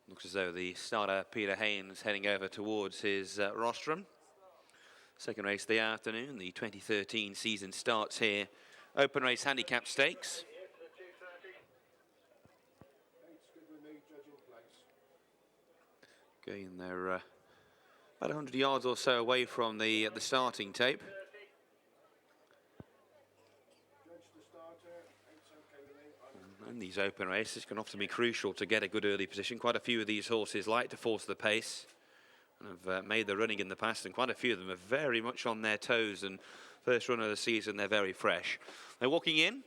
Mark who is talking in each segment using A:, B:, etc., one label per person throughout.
A: Looks as though the starter, Peter Haynes, heading over towards his rostrum. Second race of the afternoon, the 2013 season starts here. Open race handicap stakes. Going there about 100 yards or so away from the starting tape. And these open races can often be crucial to get a good early position. Quite a few of these horses like to force the pace and have made the running in the past, and quite a few of them are very much on their toes, and first run of the season they're very fresh. They're walking in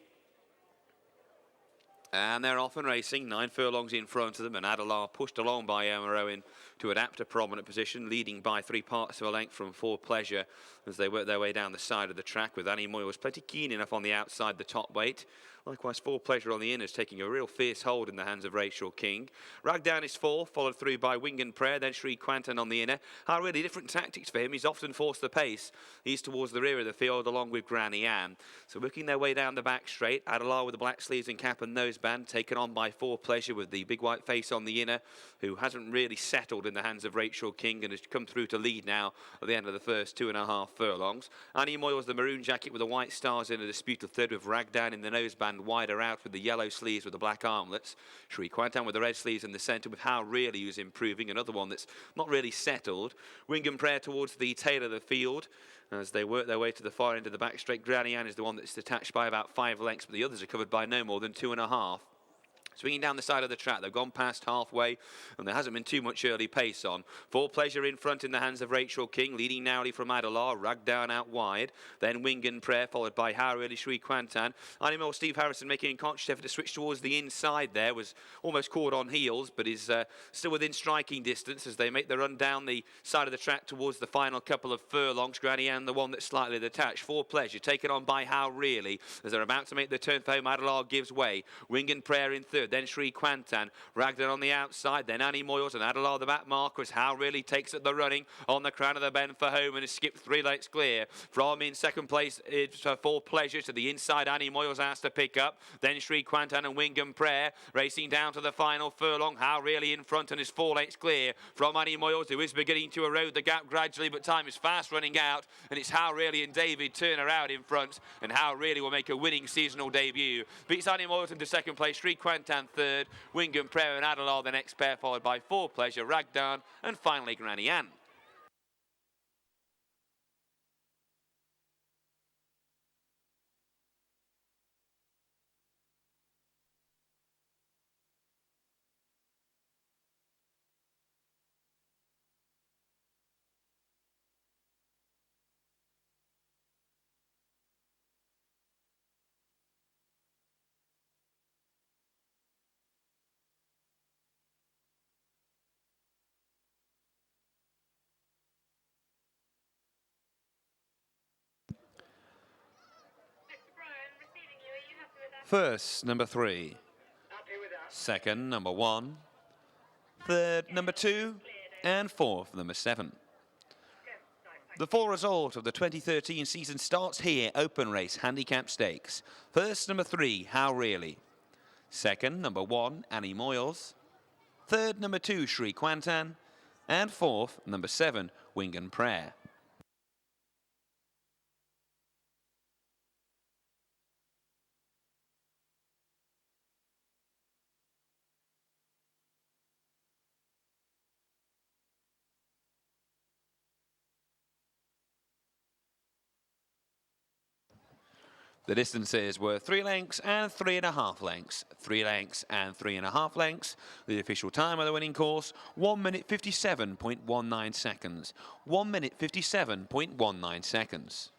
A: and they're off and racing. 9 furlongs in front of them, and Adelar pushed along by Emma Owen to adapt a prominent position, leading by 3 parts of a length from For Pleasure as they work their way down the side of the track, with Annie Moyles plenty keen enough on the outside, the top weight. Likewise, For Pleasure on the inners, taking a real fierce hold in the hands of Rachel King. Ragdown is 4, followed through by Wing and Prayer, then Sri Quantan on the inner. How really different tactics for him. He's often forced the pace. He's towards the rear of the field along with Granny Ann. So working their way down the back straight. Adelar with the black sleeves and cap and noseband, taken on by For Pleasure with the big white face on the inner, who hasn't really settled in the hands of Rachel King and has come through to lead now at the end of the first 2.5 furlongs. Annie Moyles, the maroon jacket with the white stars in a disputed third, with Ragdown in the noseband wider out with the yellow sleeves with the black armlets. Sri Quantan with the red sleeves in the centre, with How Really who's improving, another one that's not really settled. Wing and Prayer towards the tail of the field as they work their way to the far end of the back straight. Granny Ann is the one that's detached by about 5 lengths, but the others are covered by no more than 2.5. Swinging down the side of the track, they've gone past halfway and there hasn't been too much early pace on. For Pleasure in front in the hands of Rachel King, leading narrowly from Adelar, Ragdown out wide. Then Wing and Prayer, followed by How Really, Sri Quantan. Animal Steve Harrison making a conscious effort to switch towards the inside there, was almost caught on heels, but is still within striking distance as they make the run down the side of the track towards the final couple of furlongs. Granny Ann, the one that's slightly detached. For Pleasure, taken on by How Really. As they're about to make the turn for home, Adelar gives way. Wing and Prayer in third, then Sri Quantan, Ragdown on the outside, then Annie Moyles and Adelar the back markers. How Really takes at the running on the crown of the bend for home and has skipped 3 lengths clear. From in second place, it's For Pleasure to the inside. Annie Moyles has to pick up. Then Sri Quantan and Wing and Prayer racing down to the final furlong. How Really in front and is 4 lengths clear from Annie Moyles, who is beginning to erode the gap gradually, but time is fast running out, and it's How Really and David Turner out in front, and How Really will make a winning seasonal debut. Beats Annie Moyles into second place, Sri Quantan third, Wing and Prayer and Adelar the next pair, followed by For Pleasure, Ragdown and finally Granny Ann. First, number 3. Second, number 1. Third, number 2. And fourth, number 7. The full result of the 2013 season starts here. Open race handicap stakes. First, number 3, How Really. Second, number 1, Annie Moyles. Third, number 2, Sri Quantan. And fourth, number 7, Wing and Prayer. The distances were 3 lengths and 3.5 lengths, 3 lengths and 3.5 lengths. The official time of the winning course, 1 minute 57.19 seconds. 1 minute 57.19 seconds.